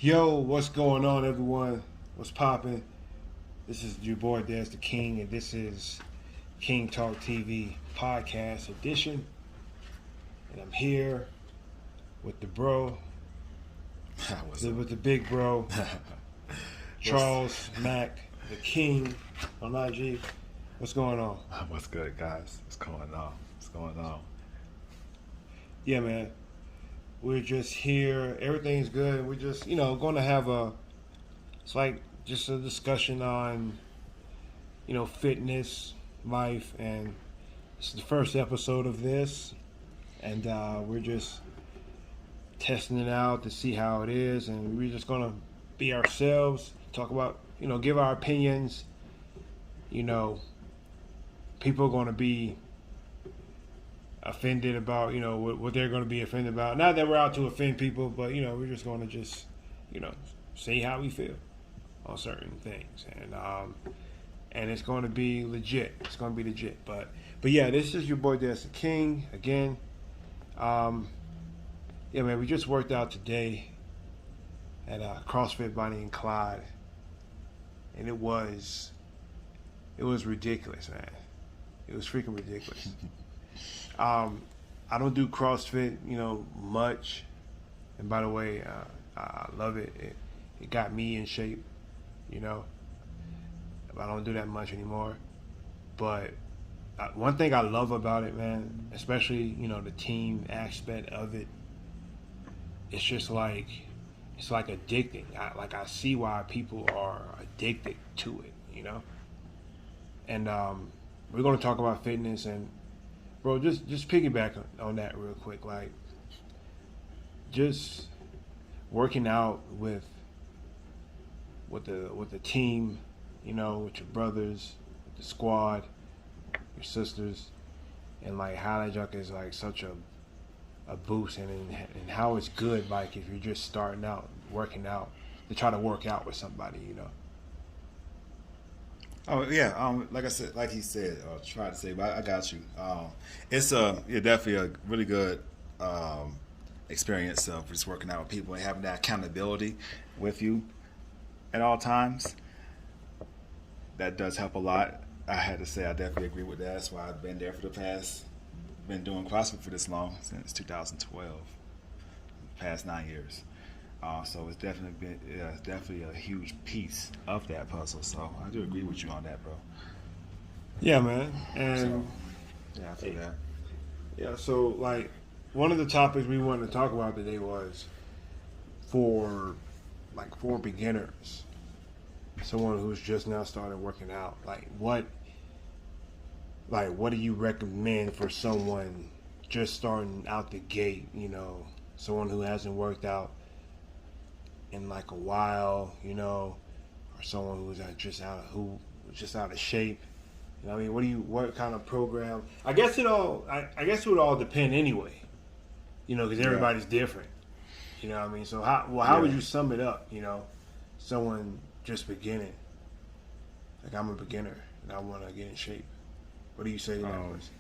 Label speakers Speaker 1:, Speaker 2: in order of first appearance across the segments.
Speaker 1: Yo, what's going on, everyone? What's poppin'? This is your boy Des the King, and this is King Talk TV podcast edition. And I'm here with the bro,
Speaker 2: What's up?
Speaker 1: with the big bro, Charles Mack, the King on IG. What's going on?
Speaker 2: What's good, guys? What's going on? What's going on?
Speaker 1: Yeah, man. We're just here. Everything's good. We're just, going to have it's like just a discussion on, fitness, life, and it's the first episode of this, and we're just testing it out to see how it is, and we're just going to be ourselves, talk about, give our opinions. People are going to be offended about what they're going to be offended about. Not that we're out to offend people, but we're just going to just say how we feel on certain things, and it's going to be legit. It's going to be legit. But yeah, this is your boy Des the King again. Yeah, man, we just worked out today at CrossFit Bonnie and Clyde, and it was ridiculous, man. It was freaking ridiculous. I don't do CrossFit, much. And by the way, I love it. It got me in shape, I don't do that much anymore. But one thing I love about it, man, especially, the team aspect of it, it's just like, it's like addicting. I see why people are addicted to it, And we're going to talk about fitness and, bro, just piggyback on that real quick. Like, just working out with the team, with your brothers, with the squad, your sisters, and like how that junk is like such a boost, and how it's good. Like if you're just starting out working out, to try to work out with somebody,
Speaker 2: Oh yeah, like I said, like he said, or tried to say, but I got you. It's definitely a really good experience of just working out with people and having that accountability with you at all times. That does help a lot. I had to say I definitely agree with that. That's why I've been there been doing CrossFit for this long, since 2012, past 9 years. So it's definitely a huge piece of that puzzle. So I do agree with you on that, bro.
Speaker 1: Yeah, man. And
Speaker 2: So, yeah, I feel that.
Speaker 1: yeah, so like one of the topics we wanted to talk about today was for beginners, someone who's just now started working out. What do you recommend for someone just starting out the gate? Someone who hasn't worked out in like a while, or someone who's just out of shape. What kind of program? I guess it would all depend anyway, because everybody's different. So how would you sum it up? Someone just beginning, like I'm a beginner and I want to get in shape. What do you say to that person?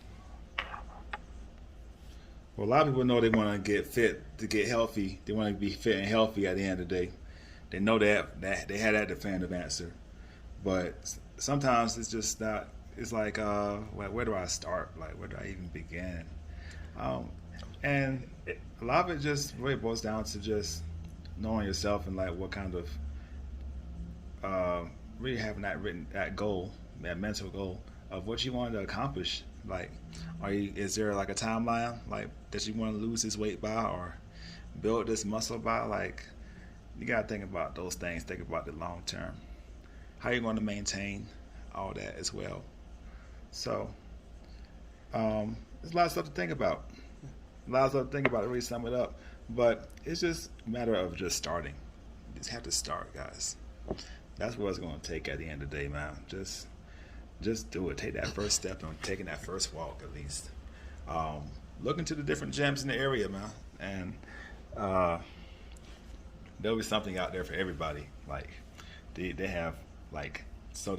Speaker 2: Well, a lot of people know they want to get fit to get healthy. They want to be fit and healthy at the end of the day. They know that they had that definitive answer, but sometimes it's just not. It's like, where do I start? Like, where do I even begin? And a lot of it just really boils down to just knowing yourself and like what kind of really having that goal, that mental goal of what you want to accomplish. Like, is there like a timeline like that you want to lose this weight by or build this muscle by? Like, you gotta think about those things. Think about the long term. How you going to maintain all that as well. So, there's a lot of stuff to think about. A lot of stuff to think about to really sum it up. But it's just a matter of just starting. You just have to start, guys. That's what it's going to take at the end of the day, man. Just do it. Take that first step and taking that first walk at least. Look into the different gyms in the area, man. And there'll be something out there for everybody. Like they have like so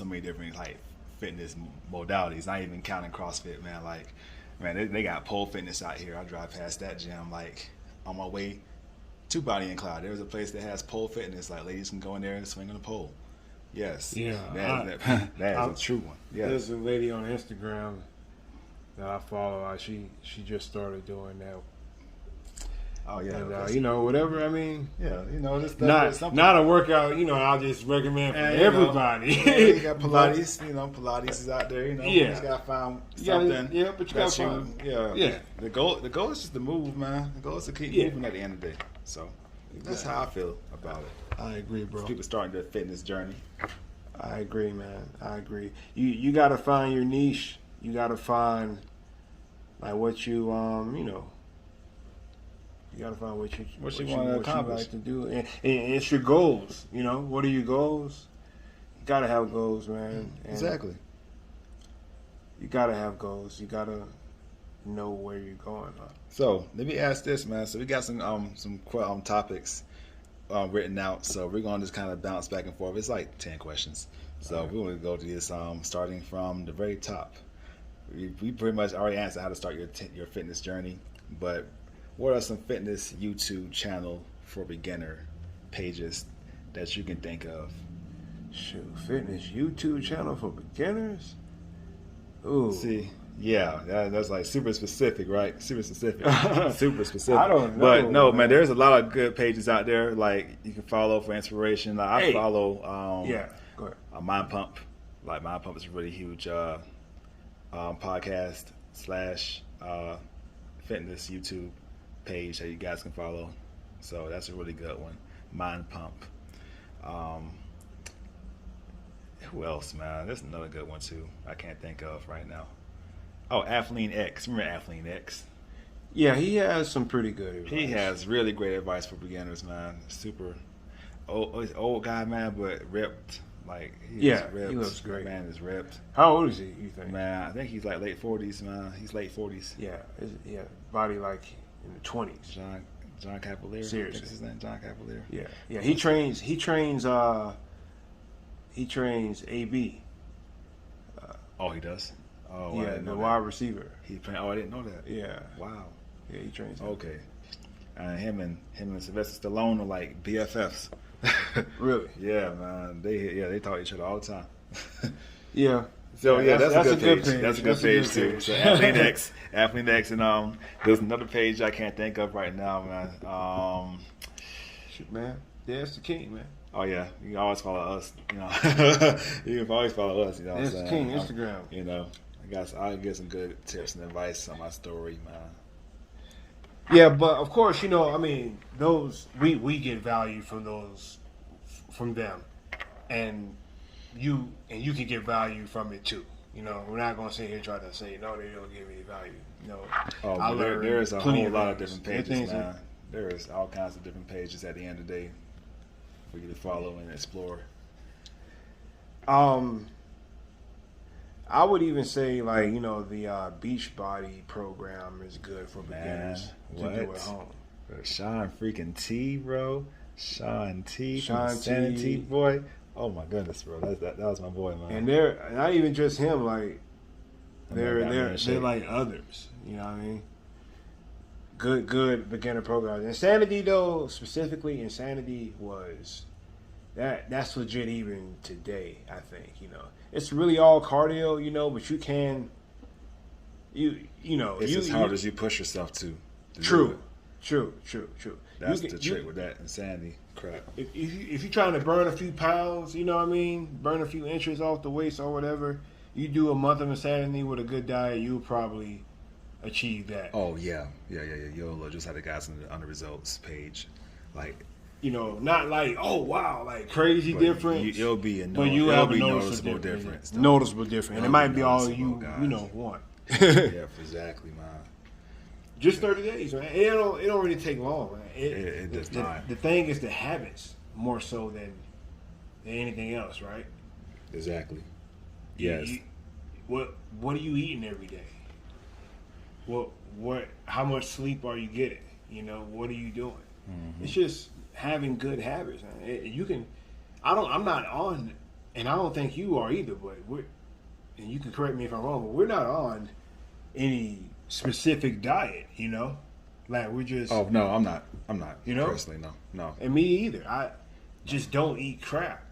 Speaker 2: many different like fitness modalities. Not even counting CrossFit, man. Like, man, they got pole fitness out here. I drive past that gym like on my way to Bonnie and Clyde. There's a place that has pole fitness. Like ladies can go in there and swing on a pole. Yes.
Speaker 1: Yeah.
Speaker 2: That is a true one. Yes.
Speaker 1: There's a lady on Instagram that I follow. She just started doing that.
Speaker 2: Oh yeah.
Speaker 1: And, you know, whatever. I mean,
Speaker 2: yeah, you know, this
Speaker 1: not a workout. You know, I'll just recommend for everybody.
Speaker 2: You got Pilates. You know, Pilates is out there. You know, you just gotta find something.
Speaker 1: Yeah, but you gotta find.
Speaker 2: Yeah. The goal is just to move, man. The goal is to keep moving at the end of the day. So that's how I feel about it.
Speaker 1: I agree, bro.
Speaker 2: People starting their fitness journey.
Speaker 1: I agree, man. I agree. You gotta find your niche. You gotta find like what you you know. You gotta find what you want to accomplish, like to do, and it's your goals. You know, what are your goals? You gotta have goals, man. And
Speaker 2: exactly.
Speaker 1: You gotta have goals. You gotta know where you're going.
Speaker 2: So let me ask this, man. So we got some topics written out. So we're gonna just kind of bounce back and forth. It's like 10 questions. So we're gonna go to this starting from the very top. We pretty much already answered how to start your fitness journey, but what are some fitness YouTube channel for beginner pages that you can think of?
Speaker 1: Shoot, fitness YouTube channel for beginners? Ooh.
Speaker 2: See, yeah, that's like super specific, right? Super specific. Super specific.
Speaker 1: I don't know.
Speaker 2: But no, man, there's a lot of good pages out there like you can follow for inspiration. Like I follow
Speaker 1: go ahead.
Speaker 2: Mind Pump. Like Mind Pump is a really huge podcast / fitness YouTube page that you guys can follow. So that's a really good one. Mind Pump. Who else, man? There's another good one too. I can't think of right now. Oh, Athlean X. Remember Athlean X?
Speaker 1: Yeah, he has some pretty good advice.
Speaker 2: He has really great advice for beginners, man. Super old guy, man, but ripped. Like ripped.
Speaker 1: He looks great.
Speaker 2: Man is ripped.
Speaker 1: How old is he? You think?
Speaker 2: Man, I think he's like late 40s, man. He's late 40s.
Speaker 1: Yeah, body like in the 20s.
Speaker 2: John Cavalier.
Speaker 1: Seriously,
Speaker 2: his name John Cavalier.
Speaker 1: Yeah. He trains AB.
Speaker 2: Oh, he does. Oh,
Speaker 1: yeah, the wide receiver.
Speaker 2: He playing. Oh, I didn't know that.
Speaker 1: Yeah.
Speaker 2: Wow.
Speaker 1: Yeah, he trains.
Speaker 2: Okay. Him and Sylvester Stallone are like BFFs.
Speaker 1: Really?
Speaker 2: Yeah, man. They talk to each other all the time.
Speaker 1: Yeah.
Speaker 2: So that's a good page. That's a good page too. So Athlean X, and there's another page I can't think of right now, man.
Speaker 1: Shit, man. Yeah, it's the king, man.
Speaker 2: Oh yeah, you can always follow us. You know, you can always follow us. You know,
Speaker 1: it's the king. Instagram.
Speaker 2: You know, I'll get some good tips and advice on my story, man.
Speaker 1: Yeah, but of course, you know, I mean, those we get value from them, and you can get value from it too. You know, we're not going to sit here and try to say no, they don't give me value. You know,
Speaker 2: there's a whole lot of different pages, man. There is all kinds of different pages at the end of the day for you to follow and explore.
Speaker 1: I would even say, like, you know, the Beachbody program is good for beginners to do at home.
Speaker 2: Sean freaking T, bro. Sean T. Sanity, boy. Oh my goodness, bro. That was my boy, man.
Speaker 1: And they're not even just him. Like they're like others. You know what I mean? Good beginner programs. Insanity, though, specifically, Insanity was that's legit even today. I think, you know, it's really all cardio, you know, but you can you know
Speaker 2: it's as hard as you push yourself to
Speaker 1: True.
Speaker 2: That's the trick with that Insanity crap.
Speaker 1: If you're trying to burn a few pounds, you know what I mean, burn a few inches off the waist or whatever, you do a month of Insanity with a good diet, you'll probably achieve that.
Speaker 2: Oh yeah. You'll just have the guys on the results page, like,
Speaker 1: you know, not like, oh wow, like crazy difference.
Speaker 2: It'll be a
Speaker 1: noticeable
Speaker 2: difference.
Speaker 1: Noticeable difference, and it might be all you want.
Speaker 2: Yeah, exactly, man.
Speaker 1: Just 30 days, man. It don't really take long, man.
Speaker 2: It does not.
Speaker 1: The thing is the habits more so than anything else, right?
Speaker 2: Exactly. Yes.
Speaker 1: What are you eating every day? How much sleep are you getting? You know, what are you doing? Mm-hmm. It's just having good habits, man. I'm not on, and I don't think you are either, but and you can correct me if I'm wrong, but we're not on any specific diet, you know? Like we just.
Speaker 2: Oh no, I'm not.
Speaker 1: You know?
Speaker 2: Personally, no.
Speaker 1: And me either. I just don't eat crap.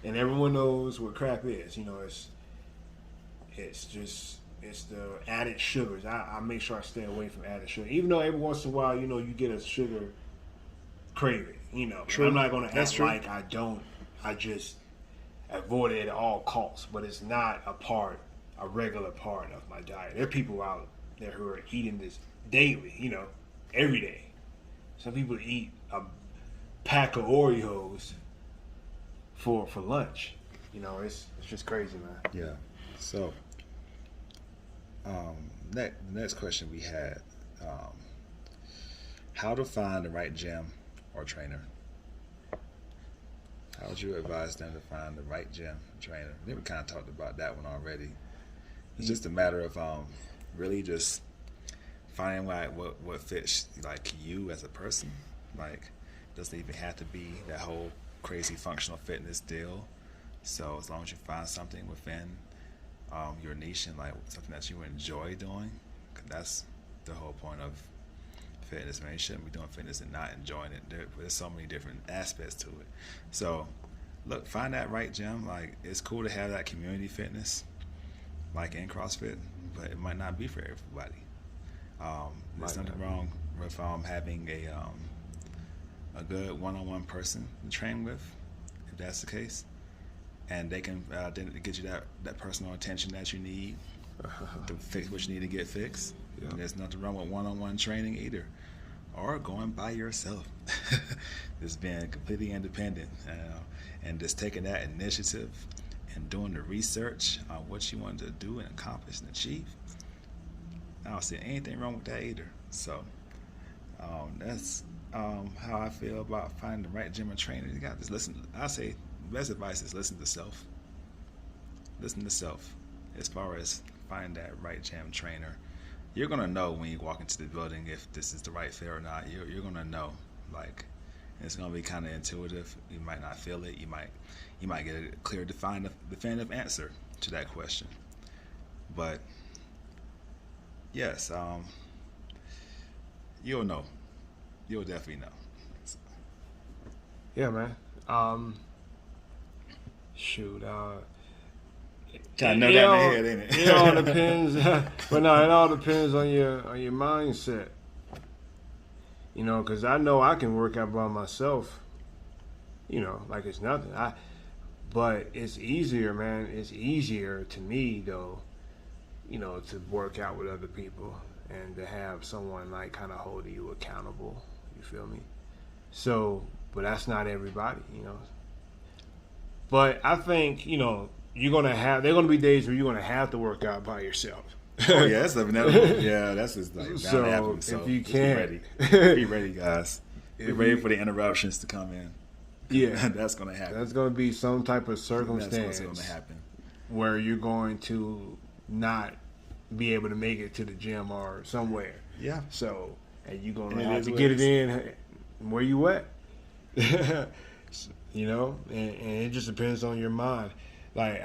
Speaker 1: And everyone knows what crap is. You know, it's the added sugars. I make sure I stay away from added sugar. Even though every once in a while, you know, you get a sugar craving. You know,
Speaker 2: True.
Speaker 1: I'm not going to act
Speaker 2: true.
Speaker 1: like I don't. I just avoid it at all costs. But it's not a regular part of my diet. There are people out there who are eating this daily. You know, every day. Some people eat a pack of Oreos for lunch. You know, it's just crazy, man.
Speaker 2: Yeah. So, the next question we had, how to find the right gym or trainer? How would you advise them to find the right gym trainer? I think we kind of talked about that one already. It's just a matter of really just finding like what fits like you as a person. Like, doesn't even have to be that whole crazy functional fitness deal. So as long as you find something within your niche and like something that you enjoy doing, 'cause that's the whole point of fitness, man. You shouldn't be doing fitness and not enjoying it. There's so many different aspects to it. So look, find that right gym. Like, it's cool to have that community fitness like in CrossFit, but it might not be for everybody. There's nothing wrong with having a good one-on-one person to train with, if that's the case, and they can get you that personal attention that you need to fix what you need to get fixed.
Speaker 1: Yeah.
Speaker 2: And there's nothing wrong with one-on-one training either, or going by yourself. Just being completely independent, and just taking that initiative and doing the research on what you want to do and accomplish and achieve. I don't see anything wrong with that either. So that's how I feel about finding the right gym or trainer. You got to listen. I say the best advice is listen to self. Listen to self. As far as finding that right gym trainer, you're gonna know when you walk into the building if this is the right fit or not. You're gonna know. Like, it's gonna be kind of intuitive. You might not feel it. You might get a clear, definitive answer to that question. But yes, you'll know. You'll definitely know.
Speaker 1: Yeah, man. Shoot.
Speaker 2: Kind of know that in the head, ain't it?
Speaker 1: It all depends. But no, it all depends on your mindset. You know, because I know I can work out by myself. You know, like it's nothing. But it's easier, man. It's easier to me, though, you know, to work out with other people and to have someone like kind of holding you accountable. You feel me? So, but that's not everybody, you know. But I think, you know, there are gonna be days where you're gonna have to work out by yourself.
Speaker 2: Oh yeah, that's inevitable. Yeah, that's just like bound to happen. So
Speaker 1: if you
Speaker 2: just
Speaker 1: can't,
Speaker 2: be ready, guys. Be ready for the interruptions to come in.
Speaker 1: Yeah,
Speaker 2: that's gonna happen.
Speaker 1: That's gonna be some type of circumstance
Speaker 2: That's what's gonna happen
Speaker 1: where you're going to not be able to make it to the gym or somewhere.
Speaker 2: Yeah.
Speaker 1: So, and you're gonna have to get it in where you at. You know, and it just depends on your mind. Like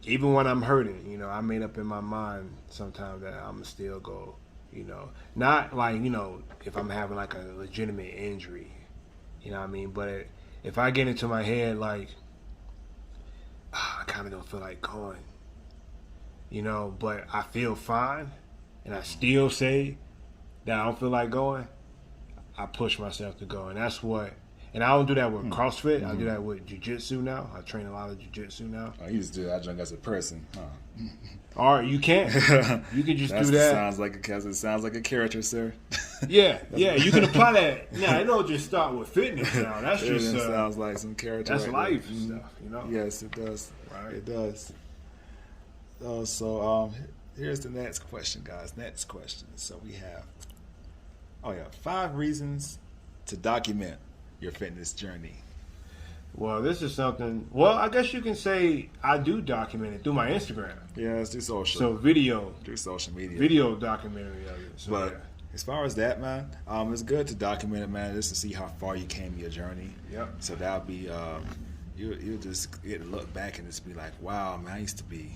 Speaker 1: even when I'm hurting, you know, I made up in my mind sometimes that I'm gonna still go. You know, not like, you know, if I'm having like a legitimate injury, you know what I mean. But if I get into my head like, I kind of don't feel like going, you know, but I feel fine, and I still say that I don't feel like going, I push myself to go, and that's what. And I don't do that with CrossFit. Mm-hmm. I do that with jiu-jitsu now. I train a lot of jiu-jitsu now.
Speaker 2: Oh, you just do that as a person, huh?
Speaker 1: All right, you can. You can just do that.
Speaker 2: It sounds like a character, sir.
Speaker 1: Yeah, you can apply that. Now, it don't just start with fitness now. That's just
Speaker 2: sounds like some character.
Speaker 1: That's
Speaker 2: right
Speaker 1: life
Speaker 2: there.
Speaker 1: stuff, you know.
Speaker 2: Yes, it does.
Speaker 1: Right,
Speaker 2: it does. So here's the next question, guys. Next question. So we have 5 reasons to document your fitness journey.
Speaker 1: Well, this is something. Well, I guess you can say I do document it through my Instagram.
Speaker 2: Yeah, let's do social.
Speaker 1: So video.
Speaker 2: Do social media.
Speaker 1: Video documentary of it. So,
Speaker 2: but as far as that, man, it's good to document it, man, just to see how far you came in your journey.
Speaker 1: Yep.
Speaker 2: So that'll be you'll just get to look back and just be like, wow, man, I used to be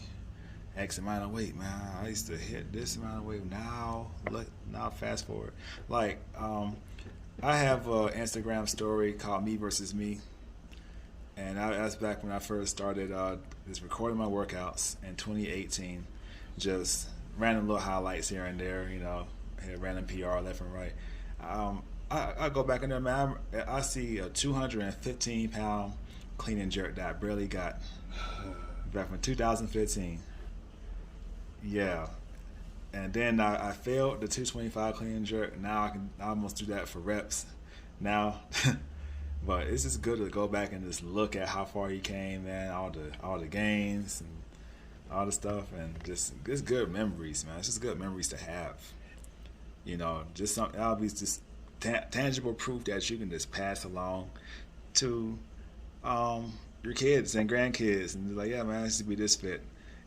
Speaker 2: X amount of weight, man. I used to hit this amount of weight. Now, look, now fast forward. Like, I have an Instagram story called Me Versus Me. And that's back when I first started just recording my workouts in 2018. Just random little highlights here and there, you know, hit random PR left and right. I go back in there, man. I see a 215-pound clean and jerk that I barely got back from 2015. Yeah. And then I failed the 225 clean and jerk. Now I can almost do that for reps now. But it's just good to go back and just look at how far you came, man, all the gains and all the stuff, and just it's good memories, man. It's just good memories to have. You know, just something that'll be just tangible proof that you can just pass along to your kids and grandkids, and be like, yeah, man, I used to be this fit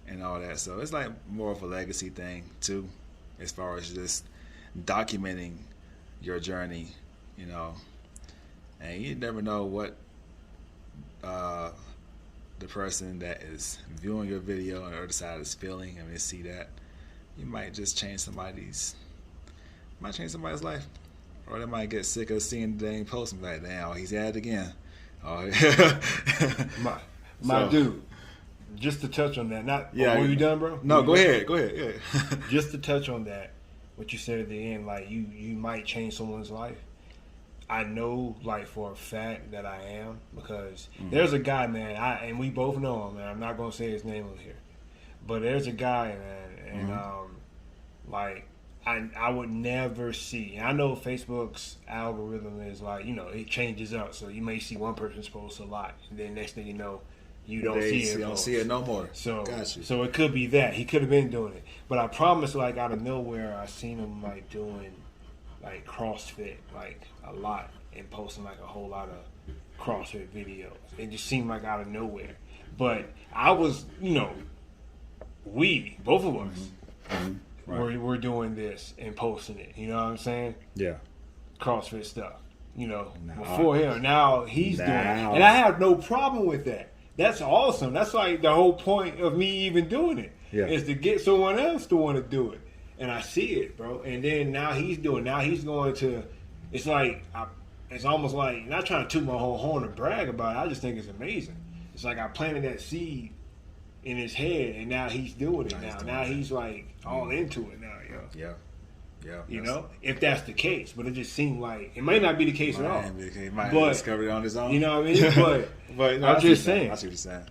Speaker 2: and all that. So it's like more of a legacy thing too, as far as just documenting your journey, you know. And you never know what the person that is viewing your video on the other side is feeling. I mean, see that you might just change somebody's life, or they might get sick of seeing the dang post and be like, damn, he's at it again. Oh,
Speaker 1: my dude. Just to touch on that, were you done, bro?
Speaker 2: No, go ahead. Yeah.
Speaker 1: Just to touch on that, what you said at the end, like you might change someone's life. I know, like, for a fact that I am, because there's a guy, man, and we both know him, man. I'm not going to say his name on here. But there's a guy, man, and, like, I would never see. And I know Facebook's algorithm is, like, you know, it changes up. So you may see one person's post a lot, and then next thing you know, you don't see it.
Speaker 2: You don't see it no more.
Speaker 1: So,
Speaker 2: Gotcha.
Speaker 1: So it could be that. He could have been doing it. But I promise, like, out of nowhere, I seen him, like, doing, like, CrossFit, like, a lot, and posting like a whole lot of CrossFit videos. It just seemed like out of nowhere. But I was, you know, both of us were doing this and posting it. You know what I'm saying?
Speaker 2: Yeah.
Speaker 1: CrossFit stuff. You know, before him. Now he's doing it. And I have no problem with that. That's awesome. That's like the whole point of me even doing it.
Speaker 2: Yeah.
Speaker 1: Is to get someone else to want to do it. And I see it, bro. And then now he's doing. Now he's going to. It's like it's almost like, not trying to toot my whole horn and brag about it. I just think it's amazing. It's like I planted that seed in his head, and now he's doing it now. Now he's like all into it now, yo.
Speaker 2: Yeah.
Speaker 1: You know, if that's the case, but it just seemed like it might not be the case at all.
Speaker 2: He might have discovered it on his own.
Speaker 1: You know what I mean? But
Speaker 2: no,
Speaker 1: I'm just saying.
Speaker 2: I see what you're saying.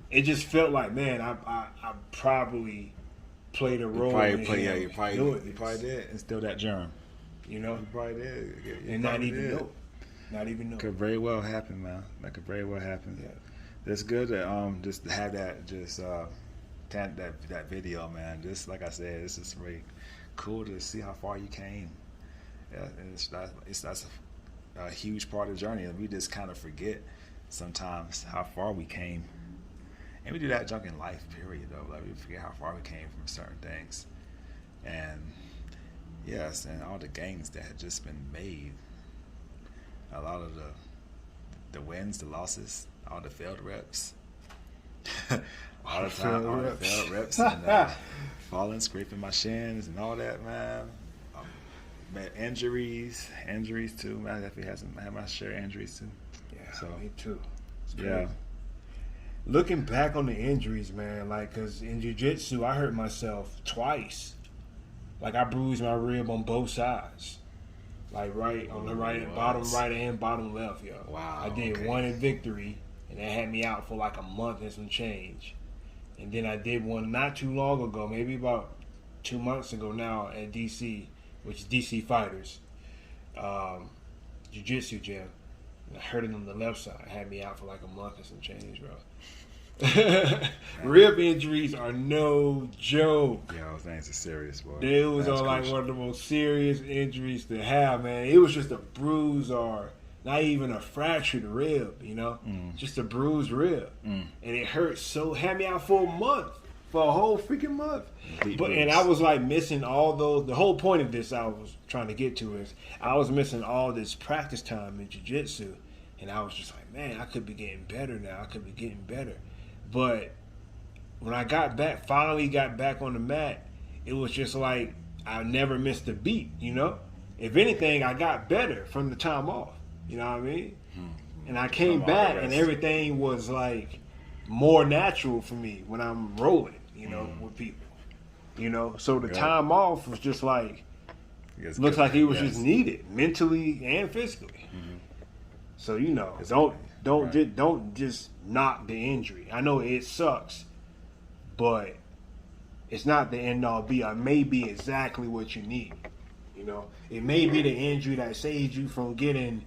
Speaker 1: It just felt like, man, I probably played a role.
Speaker 2: You probably did instill that germ.
Speaker 1: You know,
Speaker 2: you probably did,
Speaker 1: and not even know. Not even know.
Speaker 2: Could very well happen, man. That could very well happen. Yeah. It's good to just have that that video, man. Just like I said, it's just really cool to see how far you came. Yeah, and that's a huge part of the journey, and we just kind of forget sometimes how far we came. And we do that junk in life, period, though. Like, we forget how far we came from certain things. And yes, and all the gains that had just been made. A lot of the wins, the losses, all the failed reps. all the failed reps and falling, scraping my shins and all that, man. Man, injuries too, man. I definitely had my share of injuries too.
Speaker 1: Yeah, so, me too.
Speaker 2: Yeah.
Speaker 1: Looking back on the injuries, man, like, because in jiu-jitsu, I hurt myself twice. Like, I bruised my rib on both sides. Like, right on the bottom right and bottom left, yo.
Speaker 2: Wow.
Speaker 1: I did one in victory, and that had me out for like a month and some change. And then I did one not too long ago, maybe about 2 months ago now at DC, which is DC Fighters, jiu-jitsu gym. And I hurt it on the left side. It had me out for like a month and some change, bro. Rib injuries are no joke.
Speaker 2: Yeah, those things are serious, boy.
Speaker 1: It was like one of the most serious injuries to have, man. It was just a bruise or not even a fractured rib, you know? Just a bruised rib. And it hurt so, had me out for a month. For a whole freaking month. And I was like missing all those, the whole point of this I was trying to get to is I was missing all this practice time in jiu-jitsu. And I was just like, man, I could be getting better now. I could be getting better. But when I finally got back on the mat, it was just like I never missed a beat, you know? If anything, I got better from the time off. You know what I mean? And I came back and everything was like more natural for me when I'm rolling, you know, with people. You know? So the time off was just like looks like it was just needed mentally and physically. So, you know, don't just knock the injury. I know it sucks, but it's not the end all be all. It may be exactly what you need. You know, it may be the injury that saves you from getting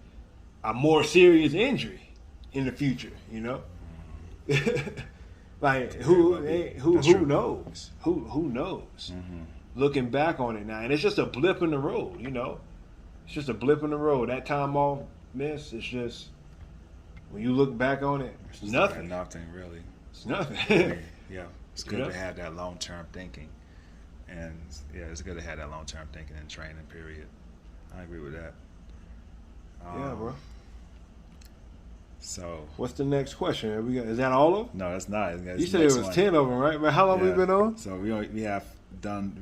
Speaker 1: a more serious injury in the future. You know, like who knows? Who knows? Looking back on it now, and it's just a blip in the road. You know, it's just a blip in the road. That time off miss, it's just when you look back on it, it's nothing.
Speaker 2: Nothing really.
Speaker 1: It's nothing.
Speaker 2: Yeah, it's good to have that long-term thinking, and yeah, it's good to have that long-term thinking and training. Period. I agree with that.
Speaker 1: Yeah, bro.
Speaker 2: So,
Speaker 1: what's the next question? Is that all of them?
Speaker 2: No, that's not.
Speaker 1: You said it was 10 of them, right? But how long we been on?
Speaker 2: So we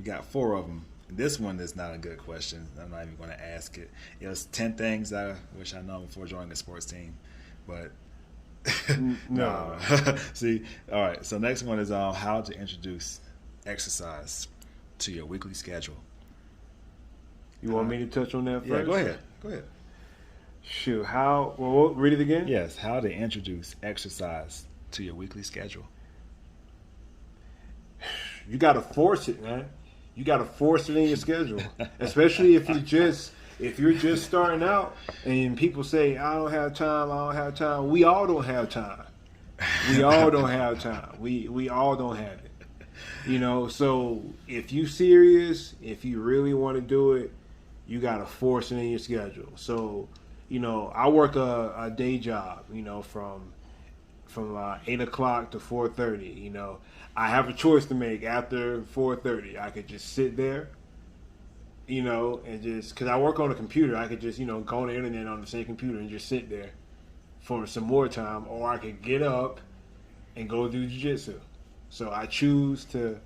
Speaker 2: got 4 of them. This one is not a good question. I'm not even going to ask it. It was 10 things I wish I known before joining the sports team, but no. See, all right. So next one is how to introduce exercise to your weekly schedule.
Speaker 1: You want me to touch on that first?
Speaker 2: Yeah, go ahead.
Speaker 1: Shoot, read it again?
Speaker 2: Yes, how to introduce exercise to your weekly schedule.
Speaker 1: You got to force it, man. You got to force it in your schedule, especially if you're just starting out and people say, I don't have time. We all don't have time. We all don't have time. We all don't have it. You know, so if you serious, if you really want to do it, you got to force it in your schedule. So, you know, I work a day job, you know, from 8 o'clock to 4:30. You know, I have a choice to make after 4:30. I could just sit there, you know, and just because I work on a computer, I could just, you know, go on the internet on the same computer and just sit there for some more time, or I could get up and go do jiu-jitsu. So I choose to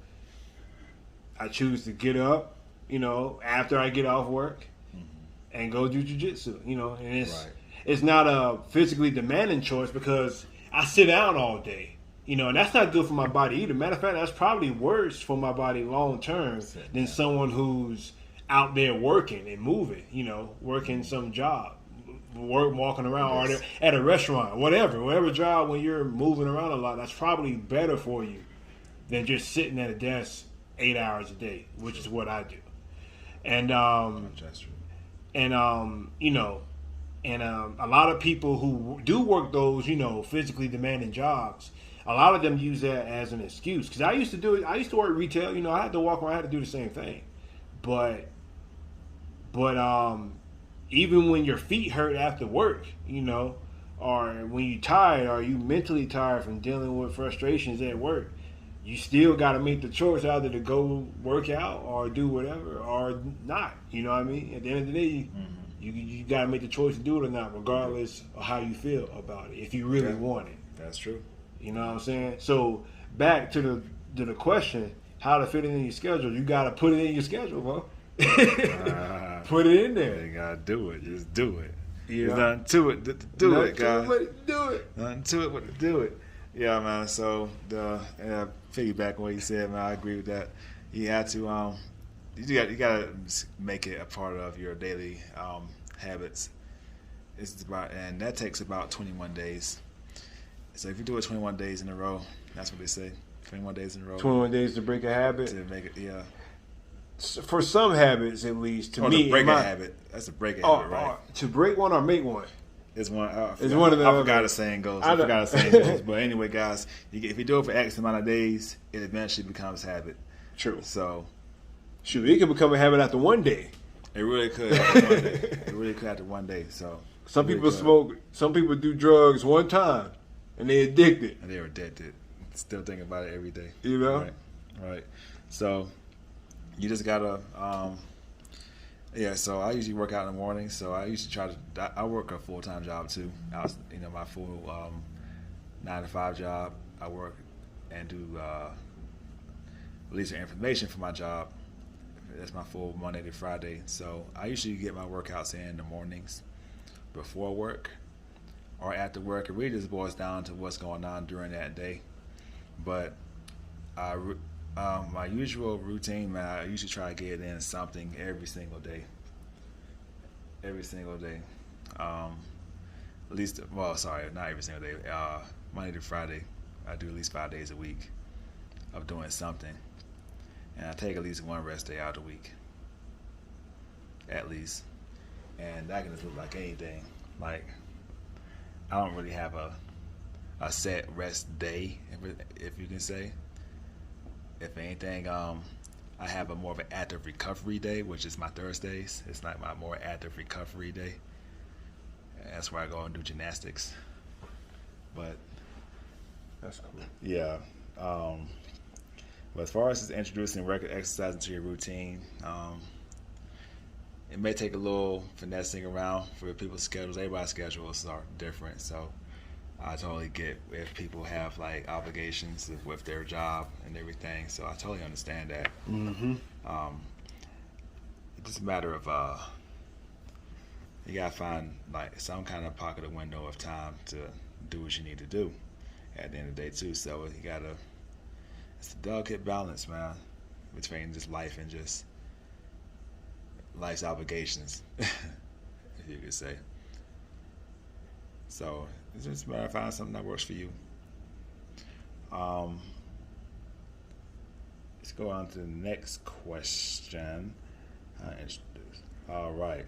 Speaker 1: get up, you know, after I get off work and go do jiu-jitsu, you know, and it's not a physically demanding choice because I sit down all day, you know, and that's not good for my body either. Matter of fact, that's probably worse for my body long term than someone who's out there working and moving, you know, working some job, walking around or at a restaurant, whatever job when you're moving around a lot, that's probably better for you than just sitting at a desk 8 hours a day, which is what I do. And
Speaker 2: that's true.
Speaker 1: And you know, and a lot of people who do work those, you know, physically demanding jobs, a lot of them use that as an excuse. Because I used to do it. I used to work retail. You know, I had to walk around. I had to do the same thing. But even when your feet hurt after work, you know, or when you're tired, or you mentally tired from dealing with frustrations at work, you still got to make the choice either to go work out or do whatever or not. You know what I mean? At the end of the day, you got to make the choice to do it or not, regardless of how you feel about it, if you really want it.
Speaker 2: That's true.
Speaker 1: You know what I'm saying? So back to the question, how to fit it in your schedule. You got to put it in your schedule, bro. Put it in there.
Speaker 2: You got to do it. Just do it.
Speaker 1: Yeah.
Speaker 2: There's nothing to it. Do it, guys.
Speaker 1: Do it.
Speaker 2: Nothing to it but to do it. Yeah, man. So piggyback on what you said, man. I agree with that. You have to you got to make it a part of your daily habits. And that takes about 21 days. So if you do it 21 days in a row, that's what they say. 21 days in a row.
Speaker 1: 21 days to break a habit.
Speaker 2: To make it, yeah.
Speaker 1: For some habits, at least, to me,
Speaker 2: to break a habit. That's to break a habit, right?
Speaker 1: To break one or make one.
Speaker 2: It's one.
Speaker 1: It's one of the.
Speaker 2: I forgot the saying goes. But anyway, guys, if you do it for X amount of days, it eventually becomes habit.
Speaker 1: True.
Speaker 2: So,
Speaker 1: shoot, it can become a habit after one day.
Speaker 2: It really could. After one day. It really could after one day. So
Speaker 1: some people smoke. Some people do drugs one time, and they're addicted.
Speaker 2: And they're addicted. Still thinking about it every day.
Speaker 1: You know.
Speaker 2: Right. So you just gotta. Yeah, so I usually work out in the morning. So I usually try to. I work a full-time job too. My full 9 to 5 job. I work and do release the information for my job. That's my full Monday to Friday. So I usually get my workouts in the mornings before work or after work. It really just boils down to what's going on during that day. But my usual routine, man, I usually try to get in something every single day. At least, well, sorry, not every single day. Monday to Friday, I do at least 5 days a week of doing something. And I take at least one rest day out a week. At least. And that can just look like anything. Like, I don't really have a set rest day, if you can say. If anything, I have a more of an active recovery day, which is my Thursdays. It's like my more active recovery day. That's where I go and do gymnastics. But
Speaker 1: That's cool.
Speaker 2: yeah. But as far as just introducing record exercise into your routine, it may take a little finessing around for people's schedules. Everybody's schedules are different, so I totally get if people have like obligations with their job and everything. So I totally understand that.
Speaker 1: Mm-hmm.
Speaker 2: It's just a matter of you gotta find like some kind of pocket of window of time to do what you need to do at the end of the day too. So you gotta. It's a delicate balance, man, between just life and just life's obligations, if you could say. So it's just a matter of finding something that works for you. Let's go on to the next question. All right.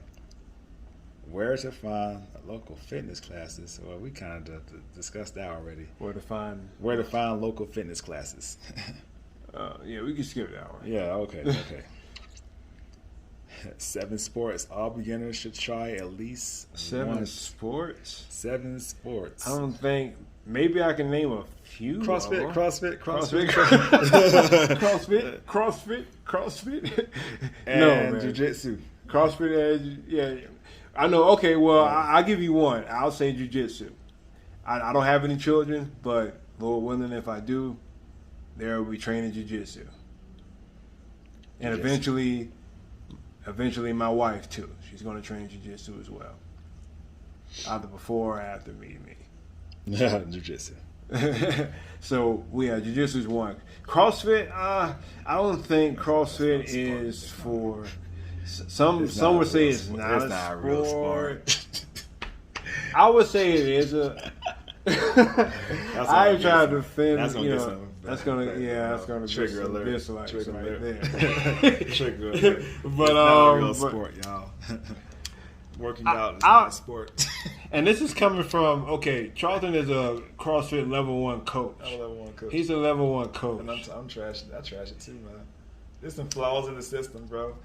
Speaker 2: Where to find local fitness classes? Well, we kind of discussed that already.
Speaker 1: Where to find
Speaker 2: local fitness classes.
Speaker 1: Yeah, we can skip that one.
Speaker 2: Yeah, okay. 7 sports. All beginners should try at least
Speaker 1: 7 sports?
Speaker 2: 7 sports.
Speaker 1: I don't think. Maybe I can name a few.
Speaker 2: CrossFit. And
Speaker 1: no, man.
Speaker 2: jiu-jitsu.
Speaker 1: CrossFit, yeah. I know. Okay, well, I'll give you one. I'll say jiu-jitsu. I don't have any children, but Lord willing, if I do, there will be training jiu-jitsu. And eventually my wife, too. She's going to train jiu-jitsu as well. Either before or after me.
Speaker 2: Yeah, jiu-jitsu.
Speaker 1: So, jiu-jitsu is one. CrossFit, I don't think CrossFit is for... Some would say it's not a real sport. I would say it is a... I ain't trying to defend, that's gonna
Speaker 2: trigger alert.
Speaker 1: Dislikes
Speaker 2: trigger
Speaker 1: right
Speaker 2: alert.
Speaker 1: there.
Speaker 2: Trigger alert.
Speaker 1: But
Speaker 2: it's not a real sport, y'all. Working out is not a sport.
Speaker 1: And this is coming from, Charlton is a CrossFit level 1 coach.
Speaker 2: I'm a level 1 coach.
Speaker 1: He's a level 1 coach.
Speaker 2: And I'm trash. I trash it too, man. There's some flaws in the system, bro.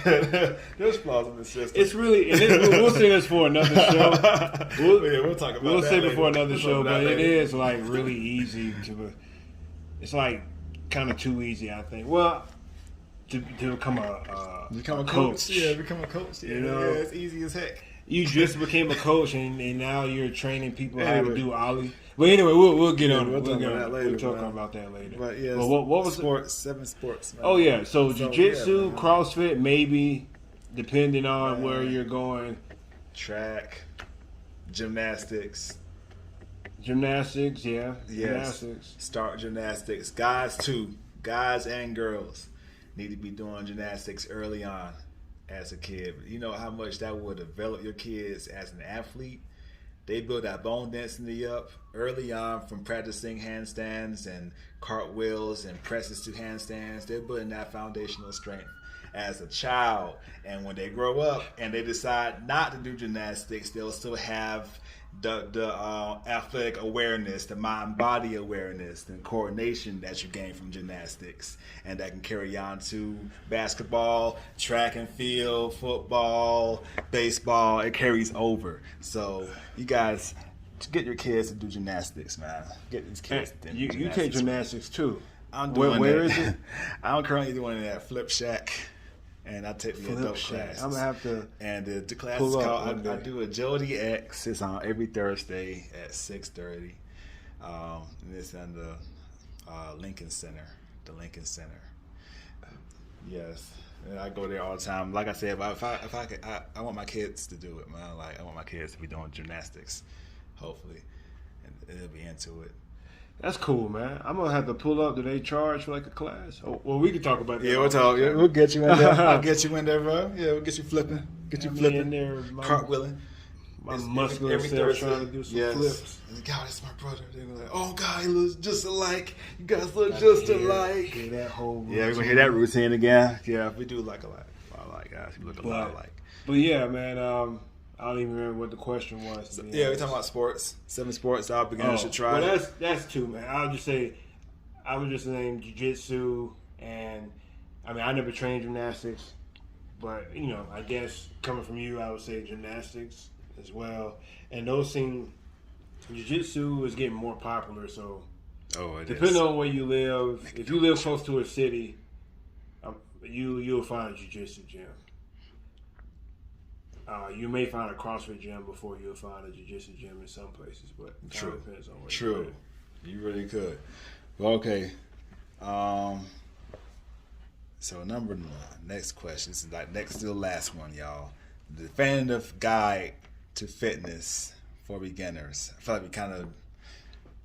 Speaker 2: There's flaws in the system.
Speaker 1: It's really, we'll say this for another show.
Speaker 2: We'll talk about
Speaker 1: We'll
Speaker 2: that
Speaker 1: save it
Speaker 2: later.
Speaker 1: for another show, but
Speaker 2: later.
Speaker 1: it is like really easy to. It's like kind of too easy, I think. Well, to become a
Speaker 2: coach. Yeah, become a coach. Yeah, it's easy as heck.
Speaker 1: You just became a coach, and now you're training people how to do ollie. But anyway, we'll get on. We'll talk about that later.
Speaker 2: But yeah,
Speaker 1: what was
Speaker 2: sports? 7 sports. Man.
Speaker 1: Oh yeah, so jiu-jitsu, CrossFit, maybe depending on where you're going.
Speaker 2: Track, gymnastics.
Speaker 1: Gymnastics, yeah.
Speaker 2: Yes.
Speaker 1: Gymnastics.
Speaker 2: Start gymnastics. Guys too. Guys and girls need to be doing gymnastics early on as a kid. You know how much that will develop your kids as an athlete. They build that bone density up early on from practicing handstands and cartwheels and presses to handstands. They're building that foundational strength as a child. And when they grow up and they decide not to do gymnastics, they'll still have the athletic awareness, the mind-body awareness, and coordination that you gain from gymnastics, and that can carry on to basketball, track and field, football, baseball. It carries over. So you guys get your kids to do gymnastics, man. Get these kids to do
Speaker 1: gymnastics. You take gymnastics too.
Speaker 2: I'm doing
Speaker 1: where is it?
Speaker 2: I'm currently doing it at Flip Shack. And I take the adult classes.
Speaker 1: I'm going to have to
Speaker 2: and the class is called, I do Agility X. It's on every Thursday at 6:30. And it's under Lincoln Center, the Lincoln Center. Yes, and I go there all the time. Like I said, if I could, I want my kids to do it, man. Like I want my kids to be doing gymnastics, hopefully, and they'll be into it.
Speaker 1: That's cool, man. I'm gonna have to pull up. Do they charge for like a class? Oh, well, we can talk about that.
Speaker 2: Yeah, we'll talk. Yeah, we'll get you in there. I'll get you in there, bro. Yeah, we'll get you flipping. Get you flipping.
Speaker 1: In there,
Speaker 2: cartwheeling.
Speaker 1: My muscular self trying to do some flips.
Speaker 2: And God, it's my brother. They were like, "Oh God, he looks just alike. You guys look just alike."
Speaker 1: Hear that whole routine.
Speaker 2: Yeah, we're gonna hear that routine again. Yeah, we do like a lot. Guys, we look a lot alike.
Speaker 1: But yeah, man. I don't even remember what the question was.
Speaker 2: So, yeah, we're talking about sports. 7 sports our beginners should try.
Speaker 1: Well, that's 2, man. I'll just say, I would just name jiu-jitsu, and I mean, I never trained gymnastics, but you know, I guess coming from you, I would say gymnastics as well. And those seem, jiu-jitsu is getting more popular, so depending on where you live, if you live close to a city, you'll find a jiu-jitsu gym. You may find a CrossFit gym before you'll find a jiu-jitsu gym in some places, but it depends on where you live.
Speaker 2: You really could. Well, okay. So number 9, next question. This is like next to the last one, y'all. The definitive guide to fitness for beginners. I feel like we kind of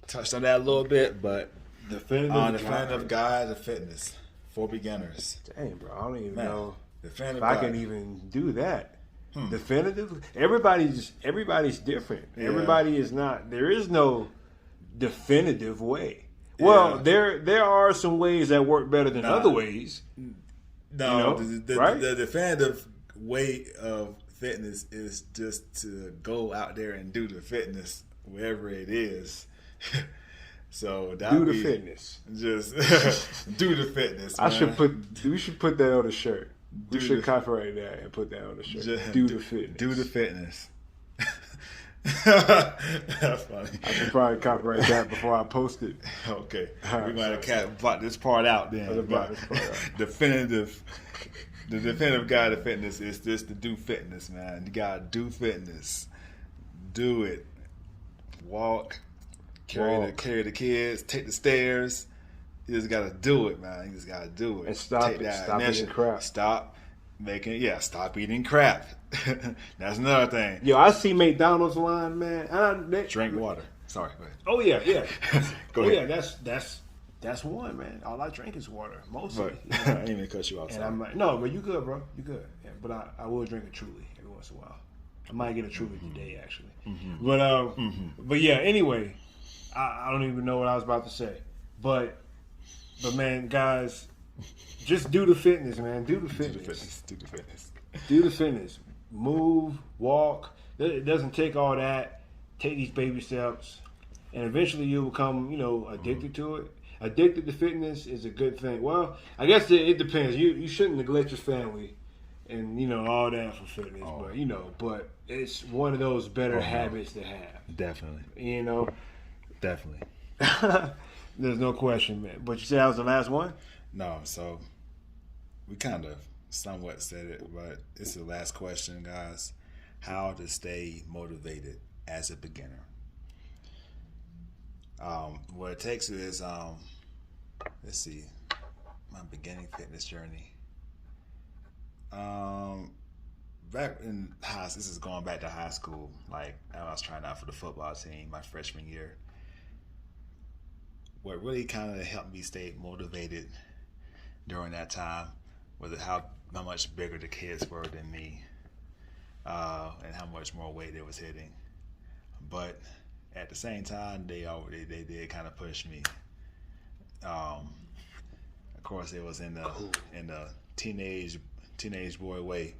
Speaker 2: touched on that a little bit, but definitive guide to fitness for beginners.
Speaker 1: Dang, bro, I don't even know if
Speaker 2: I
Speaker 1: can even do that. Definitive. Everybody's different. Yeah. Everybody is not. There is no definitive way. Yeah. Well, there are some ways that work better than other ways.
Speaker 2: No, the definitive way of fitness is just to go out there and do the fitness wherever it is. So
Speaker 1: do the fitness.
Speaker 2: Just do the fitness.
Speaker 1: We should put that on a shirt. We should copyright that and put that on the shirt. Do the fitness.
Speaker 2: Do the fitness. That's funny.
Speaker 1: I should probably copyright that before I post it.
Speaker 2: Okay. We're going to block this part out then. Definitive. The definitive guide to fitness is just to do fitness, man. You got to do fitness. Do it. Walk. Carry the kids. Take the stairs. You just gotta do it, man. You just gotta do it.
Speaker 1: And stop eating crap.
Speaker 2: Stop eating crap. That's another thing.
Speaker 1: Yo, I see McDonald's line, man.
Speaker 2: Drink water. Sorry, go ahead.
Speaker 1: Oh yeah.
Speaker 2: Go ahead.
Speaker 1: Yeah, that's one, man. All I drink is water, mostly.
Speaker 2: But, I didn't even cut you off.
Speaker 1: And I'm like, no, but you good, bro. You good. Yeah, but I will drink a Truly every once in a while. I might get a Truly today, actually. Mm-hmm. But yeah. Anyway, I don't even know what I was about to say, But man, guys, just do the fitness, man. Do the fitness. Do the fitness. Move, walk. It doesn't take all that. Take these baby steps, and eventually you'll become, addicted to it. Addicted to fitness is a good thing. Well, I guess it depends. You shouldn't neglect your family and all that for fitness. But it's one of those better habits to have.
Speaker 2: Definitely. Definitely.
Speaker 1: There's no question, man. But you said that was the last one?
Speaker 2: No, so we kind of somewhat said it, but it's the last question, guys. How to stay motivated as a beginner. What it takes is, let's see, my beginning fitness journey. Back in this is going back to high school. Like I was trying out for the football team my freshman year. What really kind of helped me stay motivated during that time was how much bigger the kids were than me, and how much more weight they was hitting. But at the same time, they did kind of push me. Of course, it was in the teenage boy way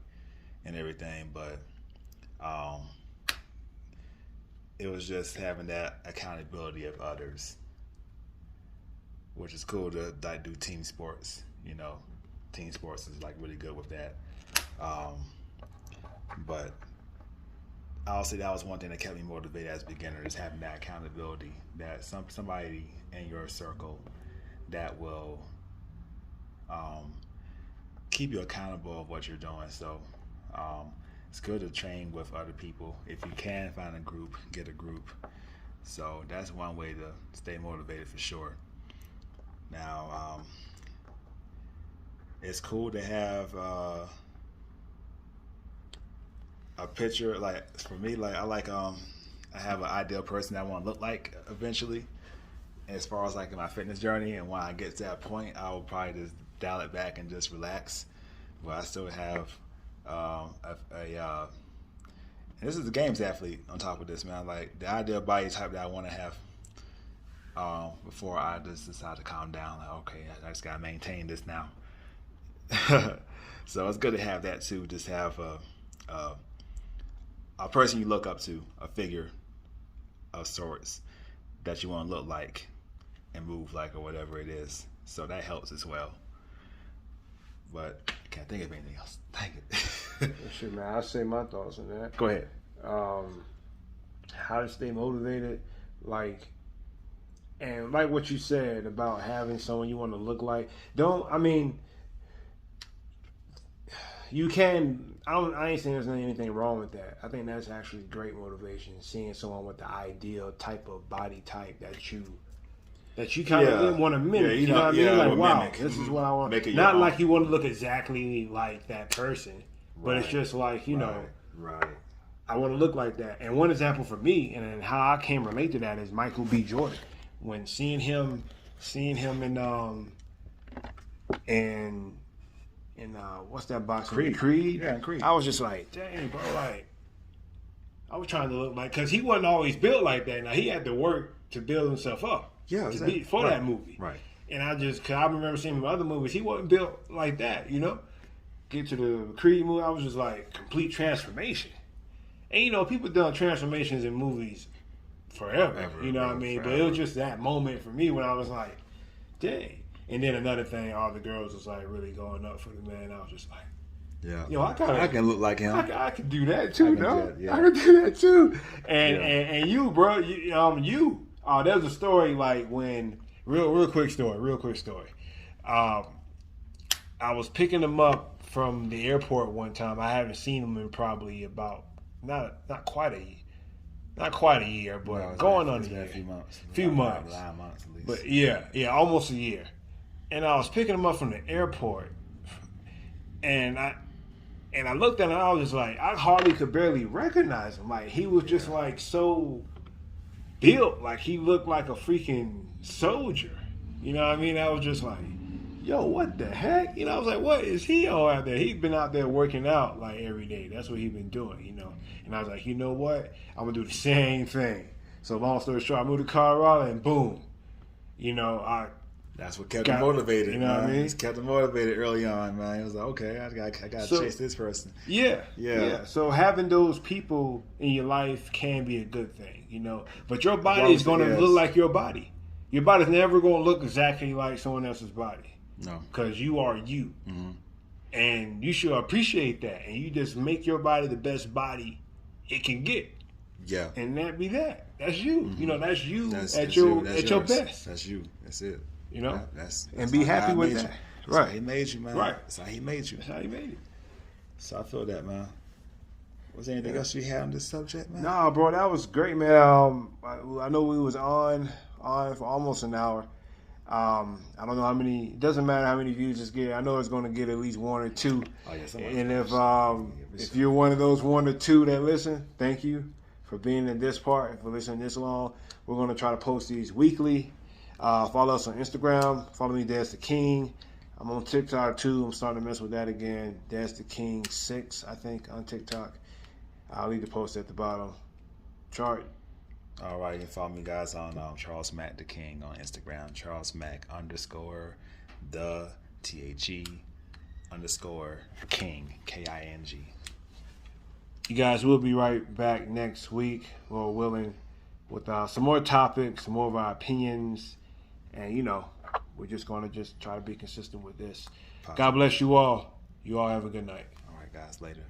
Speaker 2: and everything, but it was just having that accountability of others, which is cool to do team sports. Team sports is like really good with that. But I'll say that was one thing that kept me motivated as a beginner, is having that accountability, that somebody in your circle that will keep you accountable of what you're doing. So it's good to train with other people. If you can find a group, get a group. So that's one way to stay motivated for sure. Now, it's cool to have a picture. Like for me, like I have an ideal person that I want to look like eventually. As far as like in my fitness journey, and when I get to that point, I will probably just dial it back and just relax. But I still have and this is the games athlete on top of this, man. Like the ideal body type that I want to have before I just decide to calm down. Like, okay, I just gotta maintain this now. So it's good to have that too. Just have a person you look up to, a figure of sorts that you want to look like and move like, or whatever it is. So that helps as well. But I can't think of anything else. Dang it.
Speaker 1: Shit, man, I'll say my thoughts on that.
Speaker 2: Go ahead.
Speaker 1: How to stay motivated, and like what you said about having someone you want to look like. You can. I ain't saying there's anything wrong with that. I think that's actually great motivation. Seeing someone with the ideal type of body type that you kind of want to mimic. You know what I mean? Like, wow, mimic. This is what I want. Not like you want to look exactly like that person, but it's just like, you know, I want to look like that. And one example for me, and how I can relate to that, is Michael B. Jordan. When seeing him in what's that boxing? Creed.
Speaker 2: Yeah, Creed.
Speaker 1: I was just like, dang, bro, like, I was trying to look like, because he wasn't always built like that. Now, he had to work to build himself up for that movie.
Speaker 2: Right.
Speaker 1: And because I remember seeing him in other movies, he wasn't built like that, you know? Get to the Creed movie, I was just like, complete transformation. And, you know, people done transformations in movies forever, you know what I mean? Forever. But it was just that moment for me when I was like, dang. And then another thing, all the girls was like really going up for the man. I was just like, yo, I
Speaker 2: can look like him.
Speaker 1: I can do that too, no? I can do that too. And you, bro, there's a story like when real quick story. I was picking him up from the airport one time. I haven't seen him in probably about not quite a year, but going on a year. Few months.
Speaker 2: 9 months at least.
Speaker 1: But yeah, almost a year. And I was picking him up from the airport, and I looked at him, and I was just like, I hardly could barely recognize him. Like, he was just like so built, like he looked like a freaking soldier. You know what I mean? I was just like, yo, what the heck? You know, I was like, what is he on out there? He'd been out there working out like every day. That's what he'd been doing, you know. And I was like, you know what? I'm gonna do the same thing. So long story short, I moved to Colorado, and boom, you know,
Speaker 2: that's what kept him motivated.
Speaker 1: You know what I mean?
Speaker 2: He's kept him motivated early on, man. He was like, okay, I got to chase this person.
Speaker 1: Yeah. So having those people in your life can be a good thing, you know. But your body is going to look like your body. Your body's never going to look exactly like someone else's body.
Speaker 2: No.
Speaker 1: Because you are you. Mm-hmm. And you should appreciate that. And you just make your body the best body it can get.
Speaker 2: Yeah.
Speaker 1: And that be that. That's you. Mm-hmm. You know, that's you at your best.
Speaker 2: That's you. That's it.
Speaker 1: You know,
Speaker 2: that's
Speaker 1: and be happy with that.
Speaker 2: That's how he made you, man.
Speaker 1: Right.
Speaker 2: That's how he made you.
Speaker 1: That's how he made it.
Speaker 2: So I feel that, man. Was there anything else you had on this subject, man?
Speaker 1: Nah, bro, that was great, man. I know we was on for almost an hour. I don't know how many. It doesn't matter how many views it's get. I know it's going to get at least one or two.
Speaker 2: Oh yeah.
Speaker 1: And if you're one of those one or two that listen, thank you for being in this part and for listening this long. We're going to try to post these weekly. Follow us on Instagram. Follow me, Dad's the King. I'm on TikTok too. I'm starting to mess with that again. Dad's the King 6, I think, on TikTok. I'll leave the post at the bottom. Chart.
Speaker 2: All right, you can follow me, guys, on Charles Mack the King on Instagram. Charles Mack _the THE_King KING.
Speaker 1: You guys will be right back next week, Lord willing, with some more topics, some more of our opinions. And, you know, we're just going to try to be consistent with this. God bless you all. You all have a good night.
Speaker 2: All right, guys. Later.